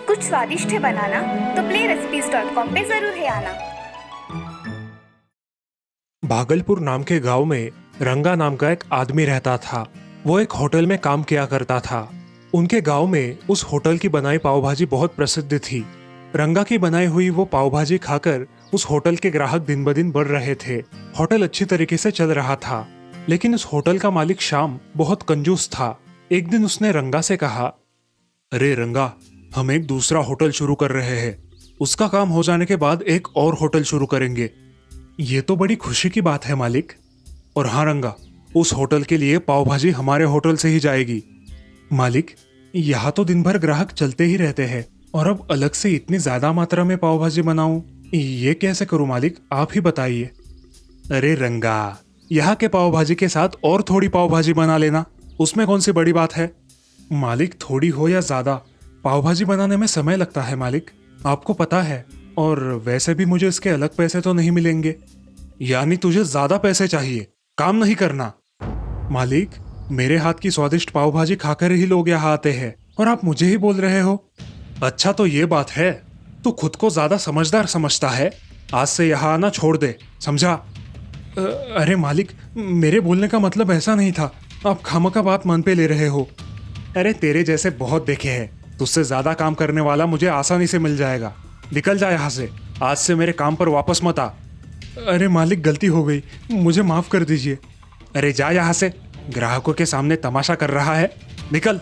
कुछ स्वादिष्ट है बनाना तो playrecipes.com पे जरूर है आना। भागलपुर नाम के गांव में रंगा नाम का एक आदमी रहता था। वो एक होटल में काम किया करता था। उनके गांव में उस होटल की बनाई पाव भाजी बहुत प्रसिद्ध थी। रंगा की बनाई हुई वो पाव भाजी खाकर उस होटल के ग्राहक दिन ब दिन बढ़ रहे थे। होटल अच्छी तरीके से चल रहा था, लेकिन उस होटल का मालिक श्याम बहुत कंजूस था। एक दिन उसने रंगा से कहा, अरे रंगा, हम एक दूसरा होटल शुरू कर रहे हैं। उसका काम हो जाने के बाद एक और होटल शुरू करेंगे। ये तो बड़ी खुशी की बात है मालिक। और हाँ रंगा, उस होटल के लिए पाव भाजी हमारे होटल से ही जाएगी। मालिक, यहाँ तो दिन भर ग्राहक चलते ही रहते हैं, और अब अलग से इतनी ज्यादा मात्रा में पाव भाजी बनाऊं, ये कैसे करूं मालिक, आप ही बताइए। अरे रंगा, यहाँ के पाव भाजी के साथ और थोड़ी पाव भाजी बना लेना, उसमें कौन सी बड़ी बात है। मालिक, थोड़ी हो या ज्यादा, पाव भाजी बनाने में समय लगता है मालिक, आपको पता है। और वैसे भी मुझे इसके अलग पैसे तो नहीं मिलेंगे। यानी तुझे ज्यादा पैसे चाहिए, काम नहीं करना। मालिक, मेरे हाथ की स्वादिष्ट पाव भाजी खाकर ही लोग यहाँ आते हैं, और आप मुझे ही बोल रहे हो। अच्छा तो ये बात है, तू खुद को ज्यादा समझदार समझता है। आज से यहाँ आना छोड़ दे, समझा। अरे मालिक, मेरे बोलने का मतलब ऐसा नहीं था, आप खामखा बात मन पे ले रहे हो। अरे तेरे जैसे बहुत देखे हैं, तुझसे ज्यादा काम करने वाला मुझे आसानी से मिल जाएगा। निकल जा यहाँ से, आज से मेरे काम पर वापस मत आ। अरे मालिक, गलती हो गई, मुझे माफ कर दीजिए। अरे जा यहाँ से, ग्राहकों के सामने तमाशा कर रहा है, निकल।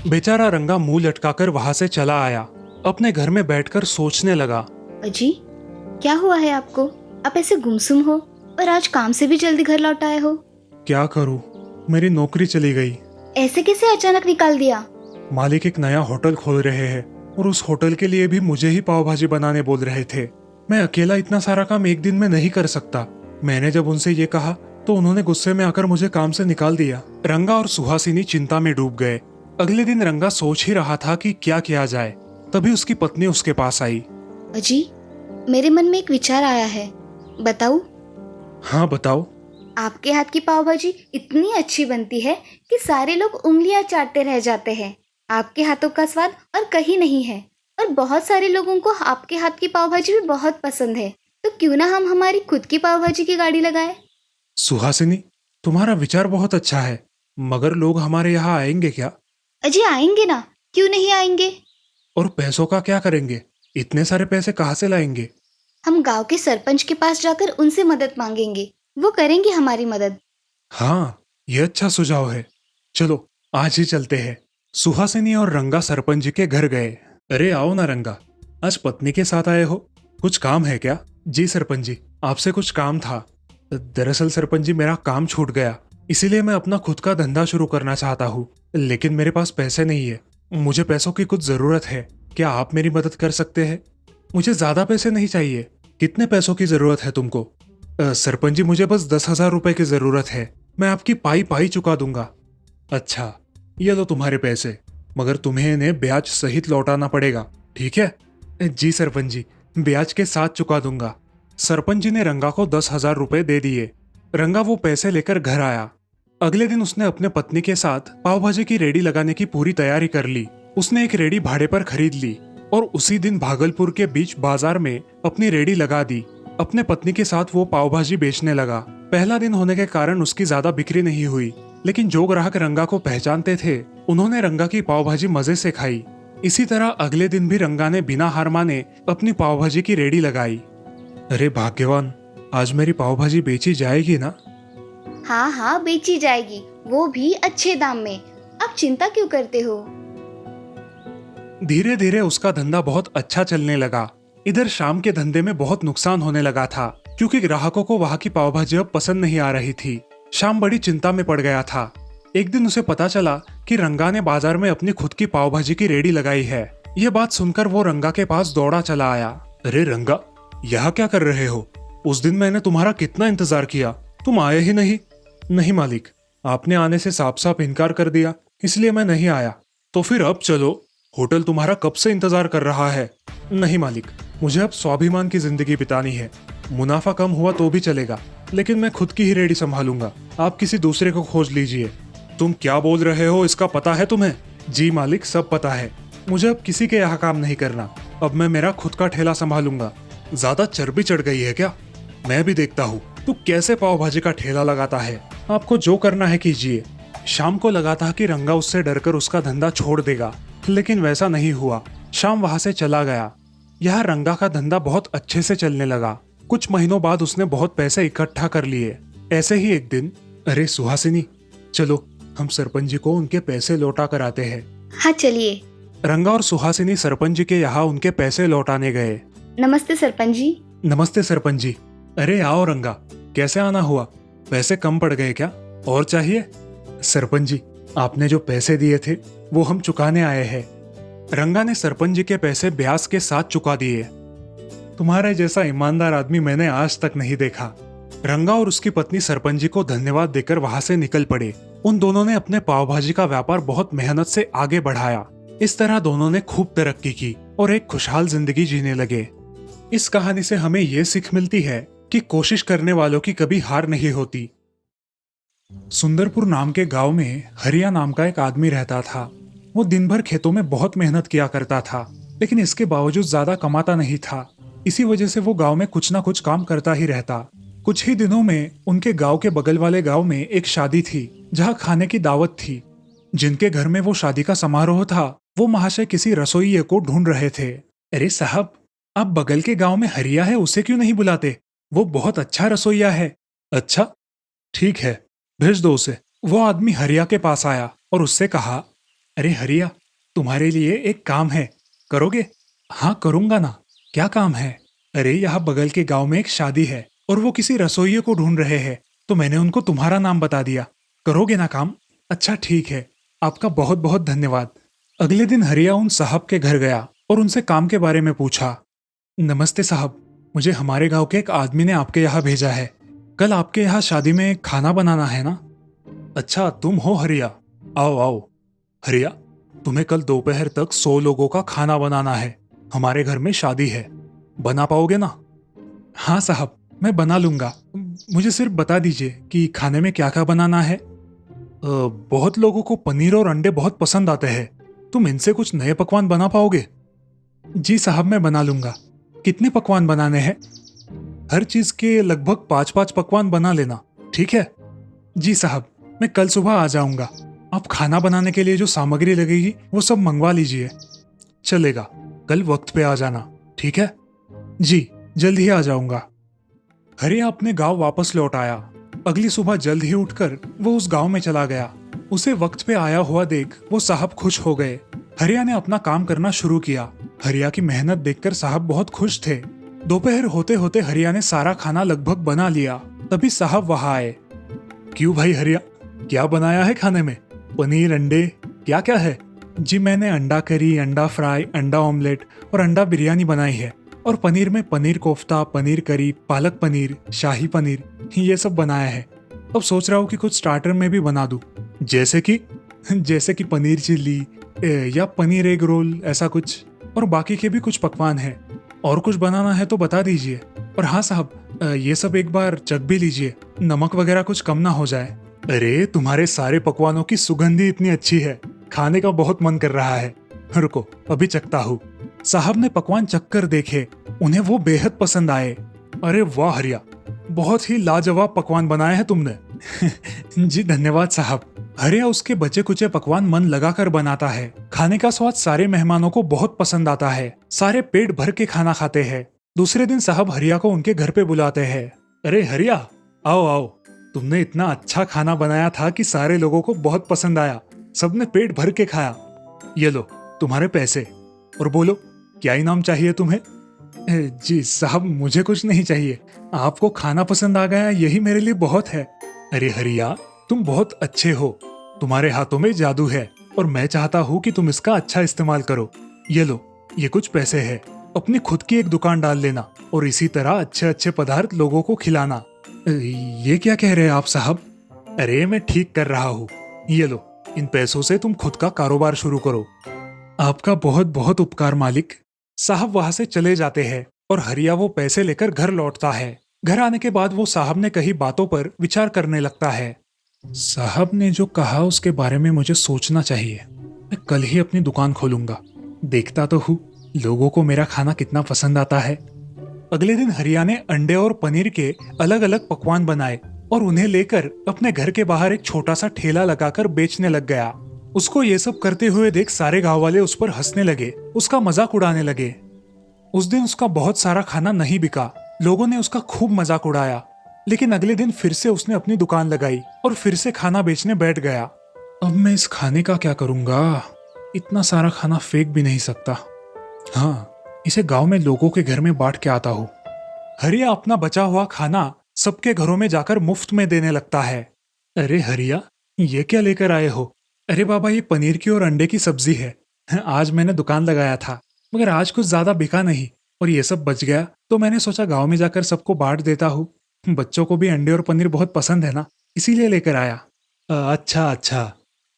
बेचारा रंगा मुंह लटकाकर वहां से चला आया। अपने घर में बैठकर सोचने लगा, अजी, क्या हुआ है आपको? आप ऐसे गुमसुम हो और आज काम से भी जल्दी घर लौट आए हो। क्या करूं, मेरी नौकरी चली गई। ऐसे कैसे अचानक निकाल दिया? मालिक एक नया होटल खोल रहे हैं, और उस होटल के लिए भी मुझे ही पाव भाजी बनाने बोल रहे थे। मैं अकेला इतना सारा काम एक दिन में नहीं कर सकता। मैंने जब उनसे ये कहा तो उन्होंने गुस्से में आकर मुझे काम से निकाल दिया। रंगा और सुहासिनी चिंता में डूब गए। अगले दिन रंगा सोच ही रहा था कि क्या किया जाए, तभी उसकी पत्नी उसके पास आई। अजी, मेरे मन में एक विचार आया है, बताऊं? हाँ बताओ। आपके हाथ की पाव भाजी इतनी अच्छी बनती है कि सारे लोग उंगलियां चाटते रह जाते हैं। आपके हाथों का स्वाद और कहीं नहीं है, और बहुत सारे लोगों को आपके हाथ की पाव भाजी भी बहुत पसंद है। तो क्यों ना हम हमारी खुद की पाव भाजी की गाड़ी लगाए? सुहासिनी, तुम्हारा विचार बहुत अच्छा है, मगर लोग हमारे यहाँ आएंगे क्या? अजी आएंगे ना, क्यों नहीं आएंगे। और पैसों का क्या करेंगे? इतने सारे पैसे कहाँ से लाएंगे? हम गांव के सरपंच के पास जाकर उनसे मदद मांगेंगे, वो करेंगे हमारी मदद। हाँ, ये अच्छा सुझाव है, चलो आज ही चलते हैं। सुहासिनी और रंगा सरपंच जी के घर गए। अरे आओ ना रंगा, आज पत्नी के साथ आए हो, कुछ काम है क्या? जी सरपंच जी, आपसे कुछ काम था। दरअसल सरपंच जी, मेरा काम छूट गया, इसीलिए मैं अपना खुद का धंधा शुरू करना चाहता हूँ, लेकिन मेरे पास पैसे नहीं है। मुझे पैसों की कुछ जरूरत है, क्या आप मेरी मदद कर सकते हैं? मुझे ज्यादा पैसे नहीं चाहिए। कितने पैसों की जरूरत है तुमको? सरपंच जी, मुझे बस 10,000 रुपए की जरूरत है, मैं आपकी पाई पाई चुका दूंगा। अच्छा, ये लो तुम्हारे पैसे, मगर तुम्हें इन्हें ब्याज सहित लौटाना पड़ेगा, ठीक है? जी सरपंच जी, ब्याज के साथ चुका दूंगा। सरपंच जी ने रंगा को 10,000 रुपए दे दिए। रंगा वो पैसे लेकर घर आया। अगले दिन उसने अपने पत्नी के साथ पाव भाजी की रेडी लगाने की पूरी तैयारी कर ली। उसने एक रेडी भाड़े पर खरीद ली और उसी दिन भागलपुर के बीच बाजार में अपनी रेडी लगा दी। अपने पत्नी के साथ वो पाव भाजी बेचने लगा। पहला दिन होने के कारण उसकी ज्यादा बिक्री नहीं हुई, लेकिन जो ग्राहक रंगा को पहचानते थे उन्होंने रंगा की पाव भाजी मजे से खाई। इसी तरह अगले दिन भी रंगा ने बिना हार माने अपनी पाव भाजी की रेडी लगाई। अरे भाग्यवान, आज मेरी पाव भाजी बेची जाएगी ना? हाँ हाँ, बेची जाएगी, वो भी अच्छे दाम में। आप चिंता क्यों करते हो? धीरे धीरे उसका धंधा बहुत अच्छा चलने लगा। इधर शाम के धंधे में बहुत नुकसान होने लगा था, क्योंकि ग्राहकों को वहाँ की पाव भाजी अब पसंद नहीं आ रही थी। शाम बड़ी चिंता में पड़ गया था। एक दिन उसे पता चला कि रंगा ने बाजार में अपनी खुद की पाव भाजी की रेडी लगाई है। ये बात सुनकर वो रंगा के पास दौड़ा चला आया। अरे रंगा, यहाँ क्या कर रहे हो? उस दिन मैंने तुम्हारा कितना इंतजार किया, तुम आए ही नहीं। नहीं मालिक, आपने आने से साफ साफ इनकार कर दिया, इसलिए मैं नहीं आया। तो फिर अब चलो, होटल तुम्हारा कब से इंतजार कर रहा है। नहीं मालिक, मुझे अब स्वाभिमान की जिंदगी बितानी है। मुनाफा कम हुआ तो भी चलेगा, लेकिन मैं खुद की ही रेडी संभालूंगा। आप किसी दूसरे को खोज लीजिए। तुम क्या बोल रहे हो, इसका पता है तुम्हें? जी मालिक, सब पता है। मुझे अब किसी के यहाँ काम नहीं करना। अब मैं मेरा खुद का ठेला संभालूंगा। ज्यादा चर्बी चढ़ गई है क्या? मैं भी देखता हूँ तू कैसे पाव भाजी का ठेला लगाता है। आपको जो करना है कीजिए। शाम को लगा था कि रंगा उससे डरकर उसका धंधा छोड़ देगा, लेकिन वैसा नहीं हुआ। शाम वहां से चला गया। यह रंगा का धंधा बहुत अच्छे से चलने लगा। कुछ महीनों बाद उसने बहुत पैसे इकट्ठा कर लिए। ऐसे ही एक दिन, अरे सुहासिनी, चलो हम सरपंच जी को उनके पैसे लौटा कर आते हैं। हाँ चलिए। रंगा और सुहासिनी सरपंच जी के यहाँ उनके पैसे लौटाने गए। नमस्ते सरपंच जी। नमस्ते सरपंच जी। अरे आओ रंगा, कैसे आना हुआ? पैसे कम पड़ गए क्या? और चाहिए? सरपंच जी, आपने जो पैसे दिए थे वो हम चुकाने आए हैं। रंगा ने सरपंच जी के पैसे ब्याज के साथ चुका दिए। तुम्हारे जैसा ईमानदार आदमी मैंने आज तक नहीं देखा। रंगा और उसकी पत्नी सरपंच जी को धन्यवाद देकर वहां से निकल पड़े। उन दोनों ने अपने पाव भाजी का व्यापार बहुत मेहनत से आगे बढ़ाया। इस तरह दोनों ने खूब तरक्की की और एक खुशहाल जिंदगी जीने लगे। इस कहानी से हमें ये सीख मिलती है कि कोशिश करने वालों की कभी हार नहीं होती। सुंदरपुर नाम के गांव में हरिया नाम का एक आदमी रहता था। वो दिन भर खेतों में बहुत मेहनत किया करता था, लेकिन इसके बावजूद ज्यादा कमाता नहीं था। इसी वजह से वो गांव में कुछ ना कुछ काम करता ही रहता। कुछ ही दिनों में उनके गांव के बगल वाले गांव में एक शादी थी, जहां खाने की दावत थी। जिनके घर में वो शादी का समारोह था, वो महाशय किसी रसोइये को ढूंढ रहे थे। अरे साहब, आप बगल के गांव में हरिया है, उसे क्यों नहीं बुलाते? वो बहुत अच्छा रसोइया है। अच्छा, ठीक है, भेज दो उसे। वो आदमी हरिया के पास आया और उससे कहा, अरे हरिया, तुम्हारे लिए एक काम है, करोगे? हाँ करूंगा ना। क्या काम है? अरे यहाँ बगल के गांव में एक शादी है और वो किसी रसोइये को ढूंढ रहे हैं, तो मैंने उनको तुम्हारा नाम बता दिया। करोगे ना काम? अच्छा ठीक है, आपका बहुत बहुत धन्यवाद। अगले दिन हरिया उन साहब के घर गया और उनसे काम के बारे में पूछा। नमस्ते साहब, मुझे हमारे गांव के एक आदमी ने आपके यहाँ भेजा है। कल आपके यहाँ शादी में खाना बनाना है ना? अच्छा, तुम हो हरिया? आओ आओ। हरिया, तुम्हें कल दोपहर तक 100 लोगों का खाना बनाना है। हमारे घर में शादी है, बना पाओगे ना? हाँ साहब, मैं बना लूंगा। मुझे सिर्फ बता दीजिए कि खाने में क्या क्या बनाना है। बहुत लोगों को पनीर और अंडे बहुत पसंद आते हैं। तुम इनसे कुछ नए पकवान बना पाओगे? जी साहब, मैं बना लूंगा। कितने पकवान बनाने हैं? हर चीज के लगभग 5-5 पकवान बना लेना, ठीक है? जी साहब, मैं कल सुबह आ जाऊंगा। आप खाना बनाने के लिए जो सामग्री लगेगी वो सब मंगवा लीजिए। चलेगा, कल वक्त पे आ जाना, ठीक है? जी, जल्द ही आ जाऊंगा। हरिया अपने गांव वापस लौट आया। अगली सुबह जल्द ही उठकर वो उस गांव में चला गया। उसे वक्त पे आया हुआ देख वो साहब खुश हो गए। हरिया ने अपना काम करना शुरू किया। हरिया की मेहनत देखकर साहब बहुत खुश थे। दोपहर होते होते हरिया ने सारा खाना लगभग बना लिया। तभी साहब वहां आए। क्यों भाई हरिया, क्या बनाया है खाने में? पनीर, अंडे, क्या क्या है? जी मैंने अंडा करी, अंडा फ्राई, अंडा ऑमलेट और अंडा बिरयानी बनाई है। और पनीर में पनीर कोफ्ता, पनीर करी, पालक पनीर, शाही पनीर, ये सब बनाया है। अब सोच रहा हूँ कि कुछ स्टार्टर में भी बना दूं। जैसे कि पनीर चिल्ली या पनीर एग रोल, ऐसा कुछ। और बाकी के भी कुछ पकवान हैं। और कुछ बनाना है तो बता दीजिए। और हाँ साहब, ये सब एक बार चख भी लीजिए, नमक वगैरह कुछ कम ना हो जाए। अरे तुम्हारे सारे पकवानों की सुगंधी इतनी अच्छी है, खाने का बहुत मन कर रहा है। रुको, अभी चखता हूँ। साहब ने पकवान चख कर देखे, उन्हें वो बेहद पसंद आए। अरे वाह हरिया, बहुत ही लाजवाब पकवान बनाए हैं तुमने। जी धन्यवाद साहब। हरिया उसके बचे कुचे पकवान मन लगाकर बनाता है। खाने का स्वाद सारे मेहमानों को बहुत पसंद आता है। सारे पेट भर के खाना खाते हैं। दूसरे दिन साहब हरिया को उनके घर पे बुलाते हैं। अरे हरिया, आओ आओ, तुमने इतना अच्छा खाना बनाया था कि सारे लोगों को बहुत पसंद आया। सबने पेट भर के खाया। ये लो तुम्हारे पैसे, और बोलो क्या इनाम चाहिए तुम्हें? जी साहब, मुझे कुछ नहीं चाहिए। आपको खाना पसंद आ गया, यही मेरे लिए बहुत है। अरे हरिया, तुम बहुत अच्छे हो। तुम्हारे हाथों में जादू है और मैं चाहता हूँ कि तुम इसका अच्छा इस्तेमाल करो। ये लो, ये कुछ पैसे है। अपनी खुद की एक दुकान डाल लेना और इसी तरह अच्छे अच्छे पदार्थ लोगों को खिलाना। ये क्या कह रहे हैं आप साहब? अरे मैं ठीक कर रहा हूँ। ये लो, इन पैसों से तुम खुद का कारोबार शुरू करो। आपका बहुत बहुत उपकार मालिक। साहब वहां से चले जाते हैं और हरिया वो पैसे लेकर घर लौटता है। घर आने के बाद वो साहब ने कही बातों पर विचार करने लगता है। साहब ने जो कहा उसके बारे में मुझे सोचना चाहिए। मैं कल ही अपनी दुकान खोलूंगा। देखता तो हूँ लोगों को मेरा खाना कितना पसंद आता है। अगले दिन हरिया ने अंडे और पनीर के अलग अलग पकवान बनाए और उन्हें लेकर अपने घर के बाहर एक छोटा सा ठेला लगाकर बेचने लग गया। उसको ये सब करते हुए देख सारे गांव वाले उस पर हंसने लगे, उसका मजाक उड़ाने लगे। उस दिन उसका बहुत सारा खाना नहीं बिका। लोगों ने उसका खूब मजाक उड़ाया। लेकिन अगले दिन फिर से उसने अपनी दुकान लगाई और फिर से खाना बेचने बैठ गया। अब मैं इस खाने का क्या करूंगा? इतना सारा खाना फेंक भी नहीं सकता। हाँ, इसे गांव में लोगों के घर में बांट के आता हूँ। हरिया अपना बचा हुआ खाना सबके घरों में जाकर मुफ्त में देने लगता है। अरे हरिया, ये क्या लेकर आए हो? अरे बाबा, ये पनीर की और अंडे की सब्जी है। आज मैंने दुकान लगाया था, मगर आज कुछ ज्यादा बिका नहीं और ये सब बच गया, तो मैंने सोचा गांव में जाकर सबको बांट देता हूँ। बच्चों को भी अंडे और पनीर बहुत पसंद है ना, इसीलिए लेकर आया। अच्छा अच्छा,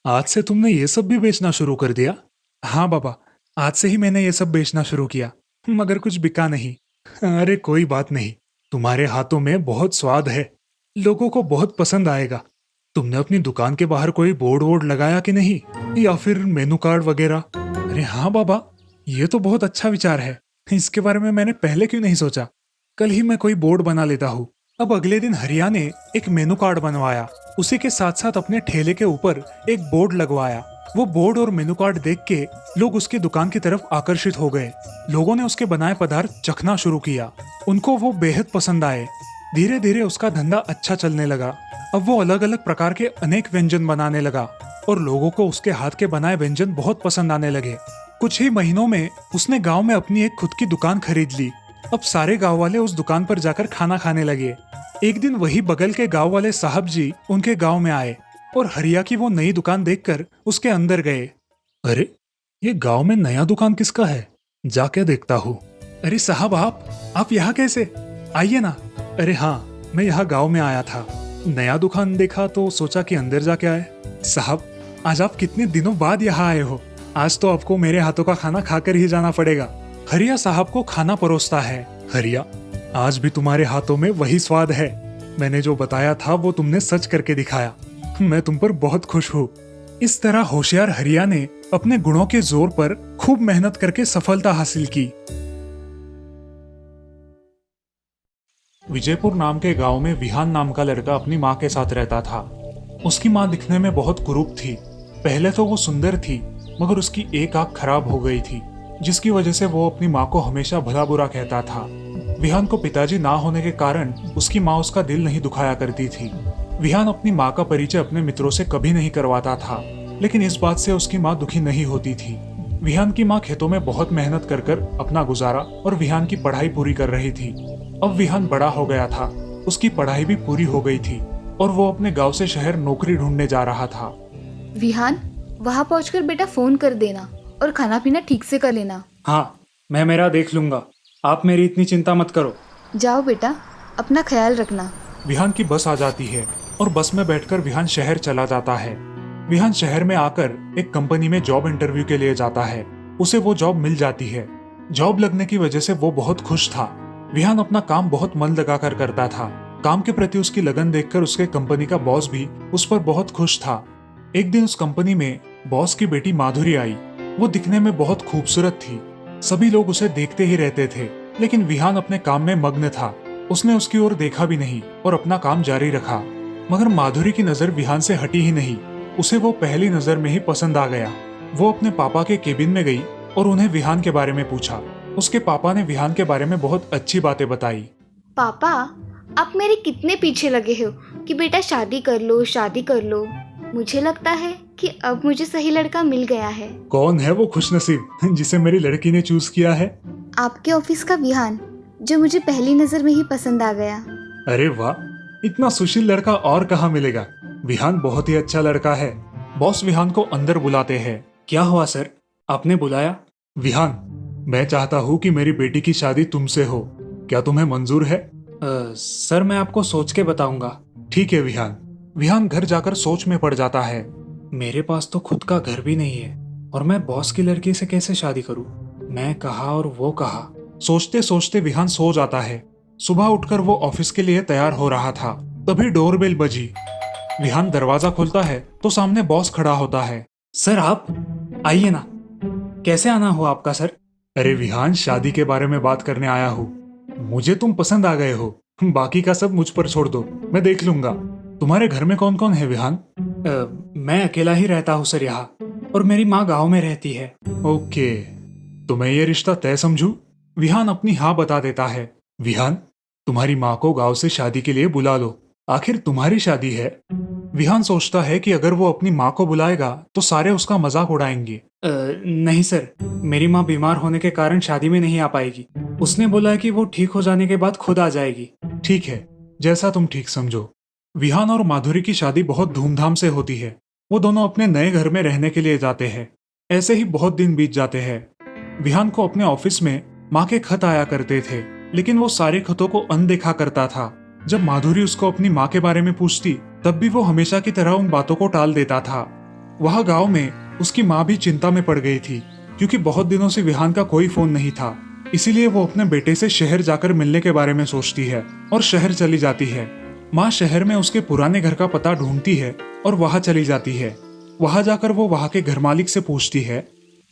आज से तुमने ये सब भी बेचना शुरू कर दिया? हाँ बाबा, आज से ही मैंने ये सब बेचना शुरू किया, मगर कुछ बिका नहीं। अरे कोई बात नहीं, तुम्हारे हाथों में बहुत स्वाद है, लोगों को बहुत पसंद आएगा। तुमने अपनी दुकान के बाहर कोई बोर्ड वोर्ड लगाया कि नहीं, या फिर मेनू कार्ड वगैरह? अरे हाँ बाबा, ये तो बहुत अच्छा विचार है। इसके बारे में मैंने पहले क्यों नहीं सोचा? कल ही मैं कोई बोर्ड बना लेता हूँ। अब अगले दिन हरिया ने एक मेनू कार्ड बनवाया। उसी के साथ साथ अपने ठेले के ऊपर एक बोर्ड लगवाया। वो बोर्ड और मेनू कार्ड देख के लोग उसकी दुकान की तरफ आकर्षित हो गए। लोगों ने उसके बनाए पदार्थ चखना शुरू किया। उनको वो बेहद पसंद आए। धीरे धीरे उसका धंधा अच्छा चलने लगा। अब वो अलग अलग प्रकार के अनेक व्यंजन बनाने लगा और लोगों को उसके हाथ के बनाए व्यंजन बहुत पसंद आने लगे। कुछ ही महीनों में उसने गांव में अपनी एक खुद की दुकान खरीद ली। अब सारे गांव वाले उस दुकान पर जाकर खाना खाने लगे। एक दिन वही बगल के गांव वाले साहब जी उनके गांव में आए और हरिया की वो नई दुकान देखकर उसके अंदर गए। अरे, ये गांव में नया दुकान किसका है? जाके देखता हूँ। अरे साहब, आप यहाँ कैसे? आइए ना। अरे हाँ, मैं यहाँ गांव में आया था, नया दुकान देखा तो सोचा कि अंदर जाके आए। साहब, आज आप कितने दिनों बाद यहाँ आए हो? आज तो आपको मेरे हाथों का खाना खाकर ही जाना पड़ेगा। हरिया साहब को खाना परोसता है। हरिया, आज भी तुम्हारे हाथों में वही स्वाद है। मैंने जो बताया था वो तुमने सच करके दिखाया। मैं तुम पर बहुत खुश हूँ। इस तरह होशियार हरिया ने अपने गुणों के जोर पर खूब मेहनत करके सफलता हासिल की। विजयपुर नाम के गांव में विहान नाम का लड़का अपनी माँ के साथ रहता था। उसकी माँ दिखने में बहुत कुरूप थी। पहले तो वो सुंदर थी, मगर उसकी एक आंख खराब हो गई थी, जिसकी वजह से वो अपनी माँ को हमेशा भला बुरा कहता था। विहान को पिताजी ना होने के कारण उसकी माँ उसका दिल नहीं दुखाया करती थी। विहान अपनी माँ का परिचय अपने मित्रों से कभी नहीं करवाता था, लेकिन इस बात से उसकी माँ दुखी नहीं होती थी। विहान की माँ खेतों में बहुत मेहनत कर कर अपना गुजारा और विहान की पढ़ाई पूरी कर रही थी। अब विहान बड़ा हो गया था, उसकी पढ़ाई भी पूरी हो गई थी और वो अपने गांव से शहर नौकरी ढूंढने जा रहा था। विहान, वहाँ पहुँचकर बेटा फोन कर देना और खाना पीना ठीक से कर लेना। हाँ, मैं मेरा देख लूंगा, आप मेरी इतनी चिंता मत करो। जाओ बेटा, अपना ख्याल रखना। विहान की बस आ जाती है और बस में बैठकर विहान शहर चला जाता है। विहान शहर में आकर एक कंपनी में जॉब इंटरव्यू के लिए जाता है। उसे वो जॉब मिल जाती है। जॉब लगने की वजह से वो बहुत खुश था। विहान अपना काम बहुत मन लगाकर करता था। काम के प्रति उसकी लगन देखकर उसके कंपनी का बॉस भी उस पर बहुत खुश था। एक दिन उस कंपनी में बॉस की बेटी माधुरी आई। वो दिखने में बहुत खूबसूरत थी। सभी लोग उसे देखते ही रहते थे, लेकिन विहान अपने काम में मग्न था। उसने उसकी ओर देखा भी नहीं और अपना काम जारी रखा। मगर माधुरी की नजर विहान से हटी ही नहीं। उसे वो पहली नजर में ही पसंद आ गया। वो अपने पापा के केबिन में गई और उन्हें विहान के बारे में पूछा। उसके पापा ने विहान के बारे में बहुत अच्छी बातें बताई। पापा, आप मेरे कितने पीछे लगे हो कि बेटा शादी कर लो, शादी कर लो। मुझे लगता है कि अब मुझे सही लड़का मिल गया है। कौन है वो खुशनसीब जिसे मेरी लड़की ने चूज किया है? आपके ऑफिस का विहान, जो मुझे पहली नजर में ही पसंद आ गया। अरे वाह, इतना सुशील लड़का और कहाँ मिलेगा। विहान बहुत ही अच्छा लड़का है। बॉस विहान को अंदर बुलाते हैं। क्या हुआ सर, आपने बुलाया? विहान, मैं चाहता हूँ कि मेरी बेटी की शादी तुमसे हो। क्या तुम्हें मंजूर है? सर, मैं आपको सोच के बताऊंगा। ठीक है विहान। विहान घर जाकर सोच में पड़ जाता है। मेरे पास तो खुद का घर भी नहीं है और मैं बॉस की लड़की से कैसे शादी करूं? मैं कहा और वो कहा। सोचते सोचते विहान सो जाता है। सुबह उठकर वो ऑफिस के लिए तैयार हो रहा था, तभी डोरबेल बजी। विहान दरवाजा खोलता है तो सामने बॉस खड़ा होता है। सर आप आइए ना, कैसे आना हुआ आपका सर? अरे विहान, शादी के बारे में बात करने आया हूँ। मुझे तुम पसंद आ गए हो, बाकी का सब मुझ पर छोड़ दो, मैं देख लूंगा। तुम्हारे घर में कौन कौन है विहान? मैं अकेला ही रहता हूँ सर यहाँ, और मेरी माँ गांव में रहती है। ओके, तो मैं ये रिश्ता तय समझूं? विहान अपनी हाँ बता देता है। विहान, तुम्हारी माँ को गांव से शादी के लिए बुला लो, आखिर तुम्हारी शादी है। विहान सोचता है कि अगर वो अपनी माँ को बुलाएगा तो सारे उसका मजाक उड़ाएंगे। नहीं सर, मेरी माँ बीमार होने के कारण शादी में नहीं आ पाएगी। उसने बोला है कि वो ठीक हो जाने के बाद खुद आ जाएगी। ठीक है, जैसा तुम ठीक समझो। विहान और माधुरी की शादी बहुत धूमधाम से होती है। वो दोनों अपने नए घर में रहने के लिए जाते हैं। ऐसे ही बहुत दिन बीत जाते हैं। विहान को अपने ऑफिस में माँ के खत आया करते थे, लेकिन वो सारे खतों को अनदेखा करता था। जब माधुरी उसको अपनी माँ के बारे में पूछती, तब भी वो हमेशा की तरह उन बातों को टाल देता था। वहाँ गांव में उसकी माँ भी चिंता में पड़ गई थी, क्योंकि बहुत दिनों से विहान का कोई फोन नहीं था। इसीलिए वो अपने बेटे से शहर जाकर मिलने के बारे में सोचती है और शहर चली जाती है। माँ शहर में उसके पुराने घर का पता ढूंढती है और वहाँ चली जाती है। वहाँ जाकर वो वहाँ के घर मालिक से पूछती है,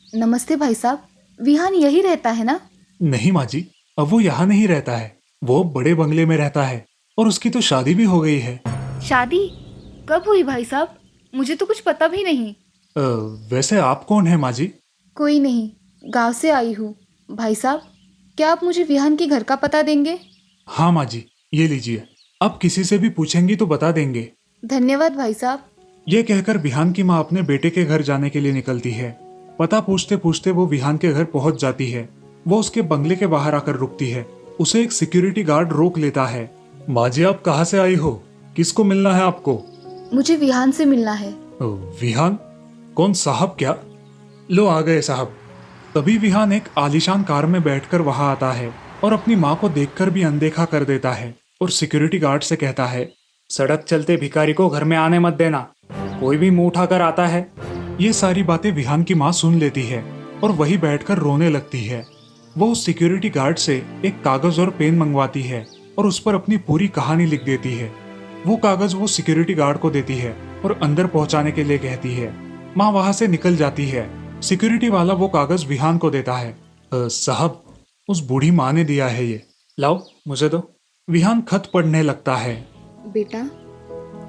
नमस्ते भाई साहब, विहान यही रहता है ना? नहीं माँ जी, अब वो यहाँ नहीं रहता है। वो बड़े बंगले में रहता है और उसकी तो शादी भी हो गई है। शादी कब हुई भाई साहब? मुझे तो कुछ पता भी नहीं। वैसे आप कौन है माँ जी? कोई नहीं, गांव से आई हूँ। भाई साहब, क्या आप मुझे विहान के घर का पता देंगे? हाँ माँ जी, ये लीजिए। आप किसी से भी पूछेंगी तो बता देंगे। धन्यवाद भाई साहब। ये कहकर विहान की माँ अपने बेटे के घर जाने के लिए निकलती है। पता पूछते पूछते वो विहान के घर पहुंच जाती है। वो उसके बंगले के बाहर आकर रुकती है। उसे एक सिक्योरिटी गार्ड रोक लेता है। माँ जी, आप कहाँ से आई हो? किसको मिलना है आपको? मुझे विहान से मिलना है। विहान? कौन, साहब क्या? लो आ गए साहब। तभी विहान एक आलीशान कार में बैठकर वहां आता है और अपनी माँ को देखकर भी अनदेखा कर देता है और सिक्योरिटी गार्ड से कहता है, सड़क चलते भिखारी को घर में आने मत देना, कोई भी मुंह उठाकर आता है। ये सारी बातें विहान की माँ सुन लेती है और वही बैठकर रोने लगती है। वो उस सिक्योरिटी गार्ड से एक कागज और पेन मंगवाती है और उस पर अपनी पूरी कहानी लिख देती है। वो कागज वो सिक्योरिटी गार्ड को देती है और अंदर पहुंचाने के लिए कहती है। माँ वहां से निकल जाती है। सिक्योरिटी वाला वो कागज विहान को देता है। साहब, उस बूढ़ी माँ ने दिया है ये। लाओ मुझे दो। विहान खत पढ़ने लगता है। बेटा,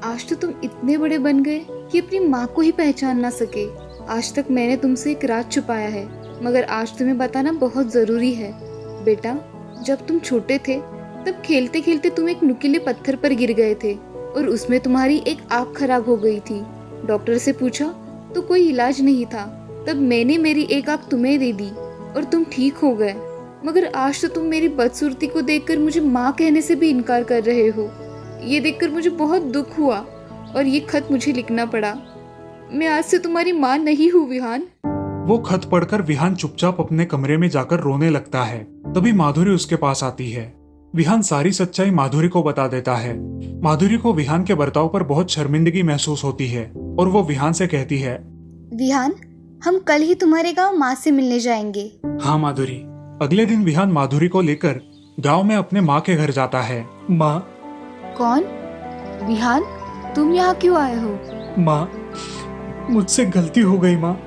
आज तो तुम इतने बड़े बन गए कि अपनी माँ को ही पहचान ना सके। आज तक मैंने तुमसे एक राज छुपाया है, मगर आज तुम्हें बताना बहुत जरूरी है। बेटा, जब तुम छोटे थे तब खेलते खेलते तुम एक नुकीले पत्थर पर गिर गए थे और उसमें तुम्हारी एक आँख खराब हो गई थी। डॉक्टर से पूछा तो कोई इलाज नहीं था। तब मैंने मेरी एक आँख तुम्हें दे दी और तुम ठीक हो गए। मगर आज तो तुम मेरी बदसूरती को देखकर मुझे माँ कहने से भी इनकार कर रहे हो। ये देखकर मुझे बहुत दुख हुआ और ये खत मुझे लिखना पड़ा। मैं आज से तुम्हारी माँ नहीं हूँ विहान। वो खत पढ़कर विहान चुपचाप अपने कमरे में जाकर रोने लगता है। तभी माधुरी उसके पास आती है। विहान सारी सच्चाई माधुरी को बता देता है। माधुरी को विहान के बर्ताव पर बहुत शर्मिंदगी महसूस होती है और वो विहान से कहती है, विहान, हम कल ही तुम्हारे गांव माँ से मिलने जाएंगे। हाँ माधुरी। अगले दिन विहान माधुरी को लेकर गांव में अपने माँ के घर जाता है। माँ। कौन? विहान, तुम यहाँ क्यों आए हो? माँ, मुझसे गलती हो गई माँ।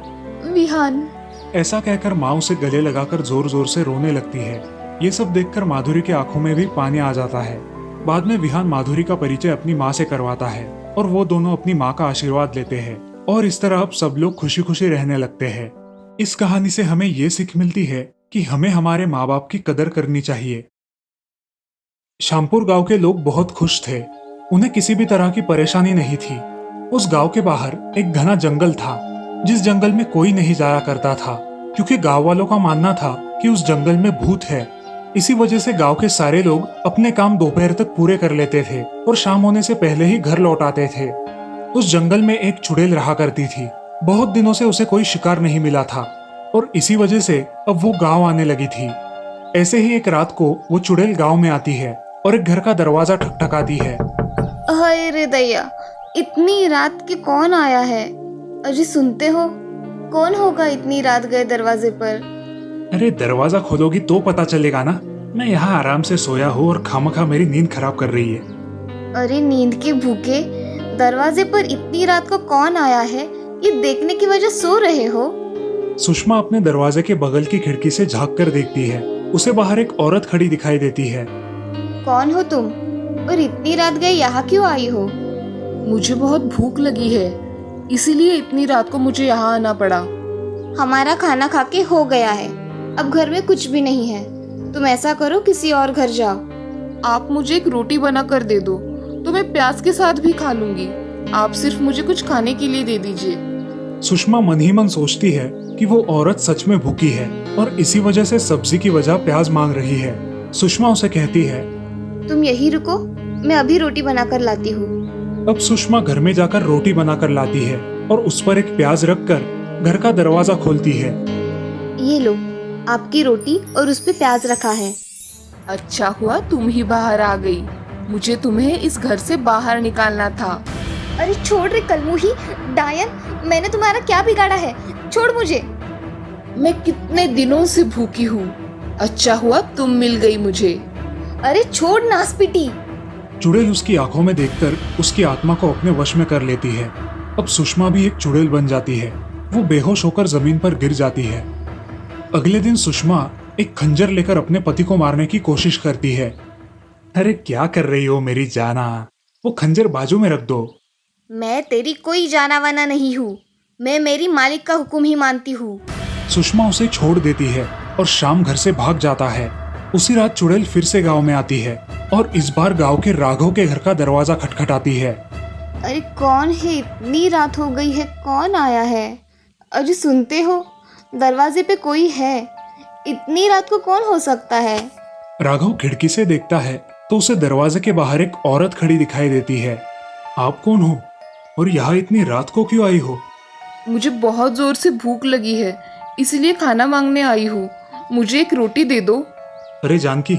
विहान। ऐसा कहकर माँ उसे गले लगाकर जोर जोर से रोने लगती है। ये सब देखकर माधुरी की आंखों में भी पानी आ जाता है। बाद में विहान माधुरी का परिचय अपनी माँ से करवाता है और वो दोनों अपनी माँ का आशीर्वाद लेते हैं और इस तरह अब सब लोग खुशी खुशी रहने लगते हैं। इस कहानी से हमें ये सीख मिलती है कि हमें हमारे माँ बाप की कदर करनी चाहिए। श्यामपुर गांव के लोग बहुत खुश थे। उन्हें किसी भी तरह की परेशानी नहीं थी। उस गांव के बाहर एक घना जंगल था, जिस जंगल में कोई नहीं जाया करता था, क्योंकि गांव वालों का मानना था कि उस जंगल में भूत है। इसी वजह से गांव के सारे लोग अपने काम दोपहर तक पूरे कर लेते थे और शाम होने से पहले ही घर लौट आते थे। उस जंगल में एक चुड़ैल रहा करती थी। बहुत दिनों से उसे कोई शिकार नहीं मिला था और इसी वजह से अब वो गांव आने लगी थी। ऐसे ही एक रात को वो चुड़ैल गांव में आती है और एक घर का दरवाजा ठकठकाती है। हाय रे दैया, इतनी रात के कौन आया है? अजी सुनते हो? कौन होगा इतनी रात गए दरवाजे पर? अरे दरवाजा खोलोगी तो पता चलेगा ना। मैं यहाँ आराम से सोया हूँ और खामखा मेरी नींद खराब कर रही है। अरे नींद के भूखे, दरवाजे पर इतनी रात को कौन आया है, ये देखने की वजह सो रहे हो? सुषमा अपने दरवाजे के बगल की खिड़की से झांक कर देखती है। उसे बाहर एक औरत खड़ी दिखाई देती है। कौन हो तुम और इतनी रात गए यहाँ क्यों आई हो? मुझे बहुत भूख लगी है, इसीलिए इतनी रात को मुझे यहाँ आना पड़ा। हमारा खाना खा के हो गया है, अब घर में कुछ भी नहीं है। तुम ऐसा करो, किसी और घर जाओ। आप मुझे एक रोटी बना कर दे दो तो मैं प्याज के साथ भी खा लूंगी। आप सिर्फ मुझे कुछ खाने के लिए दे दीजिए। सुषमा मन ही मन सोचती है कि वो औरत सच में भूखी है और इसी वजह से सब्जी की वजह प्याज मांग रही है। सुषमा उसे कहती है, तुम यही रुको, मैं अभी रोटी बना कर लाती हूँ। अब सुषमा घर में जाकर रोटी बनाकर लाती है और उस पर एक प्याज रखकर घर का दरवाजा खोलती है। ये लो, आपकी रोटी और उस पे प्याज रखा है। अच्छा हुआ तुम ही बाहर आ गई, मुझे तुम्हें इस घर से बाहर निकालना था। अरे छोड़ रे कलमुही डायन, मैंने तुम्हारा क्या बिगाड़ा है? छोड़ मुझे। मैं कितने दिनों से भूखी हूँ, अच्छा हुआ तुम मिल गई मुझे। अरे छोड़ नासपिटी। चुड़ैल उसकी आंखों में देखकर उसकी आत्मा को अपने वश में कर लेती है। अब सुषमा भी एक चुड़ैल बन जाती है। वो बेहोश होकर जमीन पर गिर जाती है। अगले दिन सुषमा एक खंजर लेकर अपने पति को मारने की कोशिश करती है। अरे क्या कर रही हो मेरी जाना, वो खंजर बाजू में रख दो। मैं तेरी कोई जाना वाना नहीं हूँ, मैं मेरी मालिक का हुक्म ही मानती हूँ। सुषमा उसे छोड़ देती है और शाम घर से भाग जाता है। उसी रात चुड़ैल फिर से गांव में आती है और इस बार गांव के राघव के घर का दरवाजा खटखटाती है। अरे कौन है? इतनी रात हो गई है, कौन आया है? अरे सुनते हो, दरवाजे पे कोई है। इतनी रात को कौन हो सकता है? राघव खिड़की से देखता है तो उसे दरवाजे के बाहर एक औरत खड़ी दिखाई देती है। आप कौन हो और यहाँ इतनी रात को क्यों आई हो? मुझे बहुत जोर से भूख लगी है, इसलिए खाना मांगने आई हूँ। मुझे एक रोटी दे दो। अरे जानकी,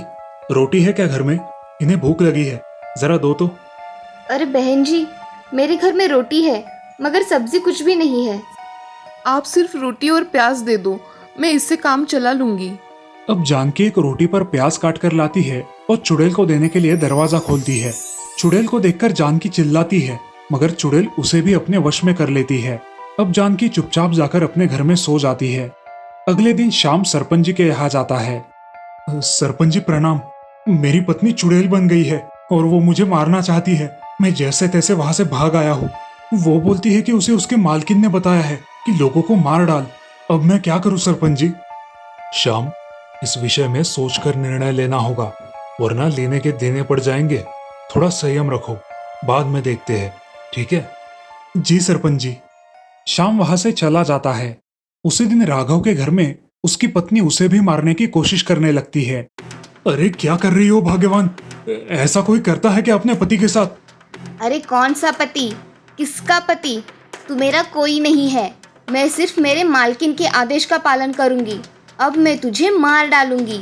रोटी है क्या घर में? इन्हें भूख लगी है, जरा दो तो। अरे बहन जी, मेरे घर में रोटी है मगर सब्जी कुछ भी नहीं है। आप सिर्फ रोटी और प्याज दे दो, मैं इससे काम चला लूंगी। अब जानकी एक रोटी पर प्याज काट कर लाती है और चुड़ैल को देने के लिए दरवाजा खोलती है। चुड़ैल को देखकर जानकी चिल्लाती है मगर चुड़ैल उसे भी अपने वश में कर लेती है। अब जानकी चुपचाप जाकर अपने घर में सो जाती है। अगले दिन शाम सरपंच जी के यहाँ जाता है। सरपंच जी प्रणाम, मेरी पत्नी चुड़ैल बन गई है और वो मुझे मारना चाहती है। मैं जैसे तैसे वहां से भाग आया हूँ। वो बोलती है कि उसे उसके मालकिन ने बताया है कि लोगों को मार डाल। अब मैं क्या करूं सरपंच जी? शाम, इस विषय में सोचकर निर्णय लेना होगा, वरना लेने के देने पड़ जाएंगे। थोड़ा संयम रखो, बाद में देखते हैं, ठीक है? जी सरपंच जी। शाम वहां से चला जाता है। उसी दिन राघव के घर में उसकी पत्नी उसे भी मारने की कोशिश करने लगती है। अरे क्या कर रही हो भाग्यवान? ऐसा कोई करता है क्या अपने पति के साथ? अरे कौन सा पति? किसका पति? तू मेरा कोई नहीं है। मैं सिर्फ मेरे मालकिन के आदेश का पालन करूंगी। अब मैं तुझे मार डालूंगी।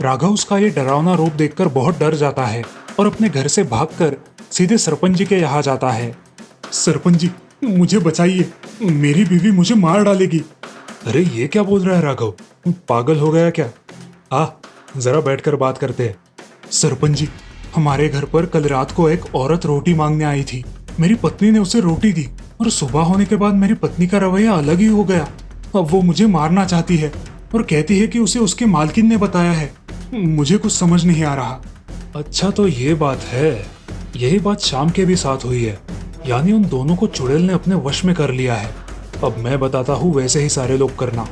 राघव उसका ये डरावना रूप देखकर बहुत डर जाता है और अपने घर से भागकर सीधे सरपंच जी के यहाँ जाता है। सरपंच जी, मुझे बचाइए, मेरी बीवी मुझे मार डालेगी। अरे ये क्या बोल रहा है राघव, पागल हो गया क्या? जरा बैठकर बात करते हैं। सरपंच जी, हमारे घर पर कल रात को एक औरत रोटी मांगने आई थी। मेरी पत्नी ने उसे रोटी दी और सुबह होने के बाद मेरी पत्नी का रवैया अलग ही हो गया। अब वो मुझे मारना चाहती है और कहती है कि उसे उसके मालकिन ने बताया है। मुझे कुछ समझ नहीं आ रहा। अच्छा तो ये बात है। यही बात शाम के भी साथ हुई है, यानी उन दोनों को चुड़ैल ने अपने वश में कर लिया है। अब मैं बताता हूँ, वैसे ही सारे लोग करना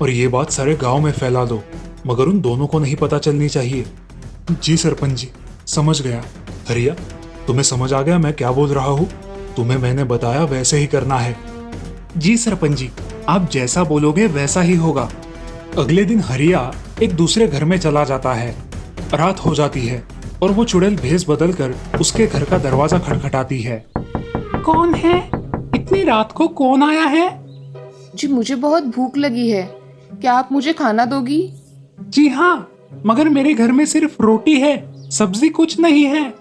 और ये बात सारे गांव में फैला दो, मगर उन दोनों को नहीं पता चलनी चाहिए। जी सरपंच जी, समझ गया। हरिया, तुम्हें समझ आ गया मैं क्या बोल रहा हूँ? तुम्हें मैंने बताया वैसे ही करना है। जी सरपंच जी, आप जैसा बोलोगे वैसा ही होगा। अगले दिन हरिया एक दूसरे घर में चला जाता है। रात हो जाती है और वो चुड़ैल भेष बदल कर उसके घर का दरवाजा खटखटाती है। कौन है? इतनी रात को कौन आया है? जी मुझे बहुत भूख लगी है, क्या आप मुझे खाना दोगी? जी हाँ, मगर मेरे घर में सिर्फ रोटी है, सब्जी कुछ नहीं है।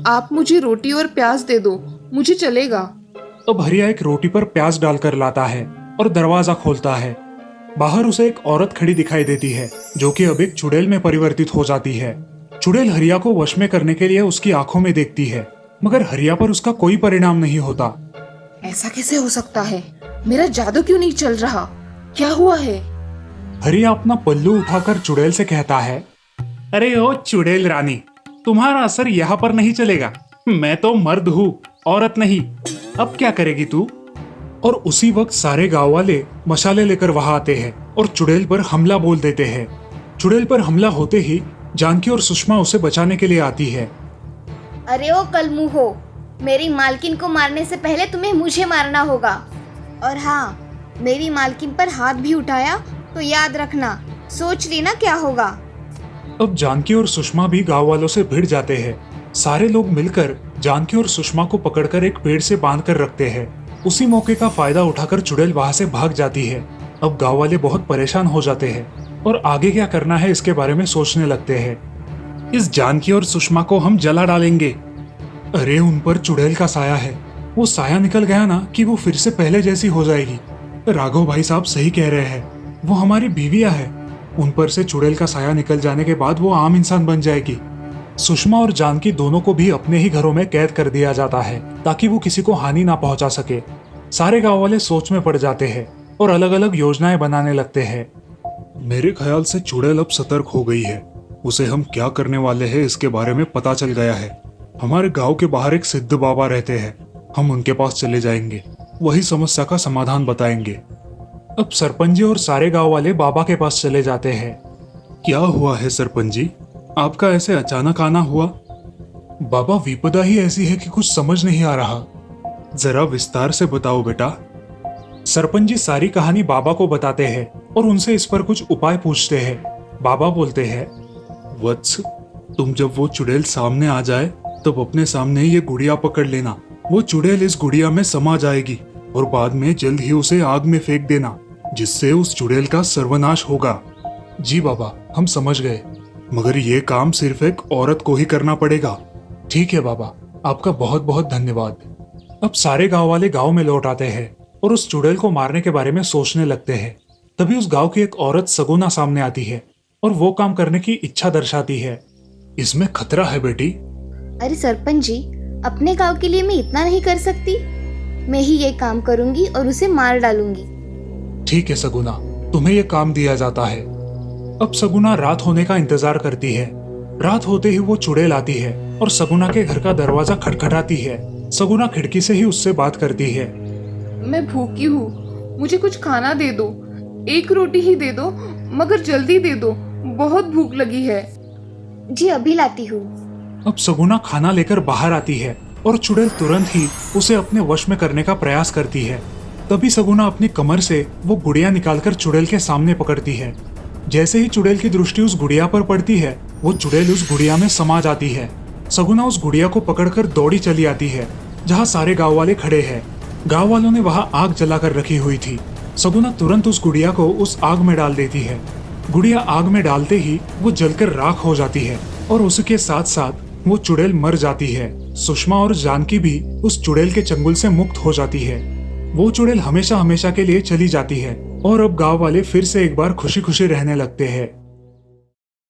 आप मुझे रोटी और प्याज दे दो, मुझे चलेगा। अब हरिया एक रोटी पर प्याज डालकर लाता है और दरवाजा खोलता है। बाहर उसे एक औरत खड़ी दिखाई देती है जो कि अब एक चुड़ैल में परिवर्तित हो जाती है। चुड़ैल हरिया को वश में करने के लिए उसकी आंखों में देखती है, मगर हरिया पर उसका कोई परिणाम नहीं होता। ऐसा कैसे हो सकता है? मेरा जादू क्यों नहीं चल रहा? क्या हुआ है? हरिया अपना पल्लू उठाकर चुड़ैल से कहता है, अरे ओ चुड़ैल रानी, तुम्हारा असर यहाँ पर नहीं चलेगा। मैं तो मर्द हूँ, औरत नहीं। अब क्या करेगी तू? और उसी वक्त सारे गांव वाले मशाले लेकर वहां आते हैं और चुड़ैल पर हमला बोल देते हैं। चुड़ैल पर हमला होते ही जानकी और सुषमा उसे बचाने के लिए आती है। अरे ओ कलमुहो, मेरी मालकिन को मारने से पहले तुम्हें मुझे मारना होगा। और हाँ, मेरी मालकिन पर हाथ भी उठाया तो याद रखना, सोच लेना क्या होगा। अब जानकी और सुषमा भी गांव वालों से भिड़ जाते हैं। सारे लोग मिलकर जानकी और सुषमा को पकड़कर एक पेड़ से बांध कर रखते हैं। उसी मौके का फायदा उठाकर चुड़ैल वहां से भाग जाती है। अब गांव वाले बहुत परेशान हो जाते हैं और आगे क्या करना है इसके बारे में सोचने लगते हैं। इस जानकी और सुषमा को हम जला डालेंगे। अरे उन पर चुड़ैल का साया है, वो साया निकल गया ना कि वो फिर से पहले जैसी हो जाएगी। राघव भाई साहब सही कह रहे हैं, वो हमारी बीवियां हैं। उन पर से चुड़ैल का साया निकल जाने के बाद वो आम इंसान बन जाएगी। सुषमा और जानकी दोनों को भी अपने ही घरों में कैद कर दिया जाता है ताकि वो किसी को हानि ना पहुंचा सके। सारे गांव वाले सोच में पड़ जाते हैं और अलग अलग योजनाएं बनाने लगते हैं। मेरे ख्याल से चुड़ैल अब सतर्क हो गई है। उसे हम क्या करने वाले हैं इसके बारे में पता चल गया है। हमारे गांव के बाहर एक सिद्ध बाबा रहते हैं, हम उनके पास चले जाएंगे, वही समस्या का समाधान बताएंगे। अब सरपंच जी और सारे गांव वाले बाबा के पास चले जाते हैं। क्या हुआ है सरपंच जी, आपका ऐसे अचानक आना हुआ? बाबा विपदा ही ऐसी है कि कुछ समझ नहीं आ रहा, जरा विस्तार से बताओ बेटा। सरपंच जी सारी कहानी बाबा को बताते हैं और उनसे इस पर कुछ उपाय पूछते हैं। बाबा बोलते हैं, वत्स, तुम जब वो चुड़ैल सामने आ जाए तब अपने सामने ये गुड़िया पकड़ लेना। वो चुड़ैल इस गुड़िया में समा जाएगी और बाद में जल्द ही उसे आग में फेंक देना, जिससे उस चुड़ैल का सर्वनाश होगा। जी बाबा, हम समझ गए, मगर ये काम सिर्फ एक औरत को ही करना पड़ेगा। ठीक है बाबा, आपका बहुत बहुत धन्यवाद। अब सारे गांव वाले गांव में लौट आते हैं और उस चुड़ैल को मारने के बारे में सोचने लगते हैं। तभी उस गांव की एक औरत सगुना सामने आती है और वो काम करने की इच्छा दर्शाती है। इसमें खतरा है बेटी। अरे सरपंच जी, अपने गांव के लिए मैं इतना नहीं कर सकती। मैं ही ये काम करूंगी और उसे मार डालूंगी। ठीक है सगुना, तुम्हें ये काम दिया जाता है। अब सगुना रात होने का इंतजार करती है। रात होते ही वो चुड़ैल आती है और सगुना के घर का दरवाजा खटखटाती है। सगुना खिड़की से ही उससे बात करती है। मैं भूखी हूँ, मुझे कुछ खाना दे दो। एक रोटी ही दे दो, मगर जल्दी दे दो, बहुत भूख लगी है। जी अभी लाती हूँ। अब सगुना खाना लेकर बाहर आती है और चुड़ैल तुरंत ही उसे अपने वश में करने का प्रयास करती है। तभी सगुना अपनी कमर से वो गुड़िया निकालकर चुड़ैल के सामने पकड़ती है। जैसे ही चुड़ैल की दृष्टि उस गुड़िया पर पड़ती है, वो चुड़ैल उस गुड़िया में समा जाती है। सगुना उस गुड़िया को पकड़कर दौड़ी चली आती है जहाँ सारे गांव वाले खड़े हैं। गांव वालों ने वहां आग जलाकर रखी हुई थी। सगुना तुरंत उस गुड़िया को उस आग में डाल देती है। गुड़िया आग में डालते ही वो जलकर राख हो जाती है और उसके साथ साथ वो चुड़ैल मर जाती है। सुषमा और जानकी भी उस चुड़ैल के चंगुल से मुक्त हो जाती है। वो चुड़ैल हमेशा हमेशा के लिए चली जाती है और अब गांव वाले फिर से एक बार खुशी खुशी रहने लगते हैं।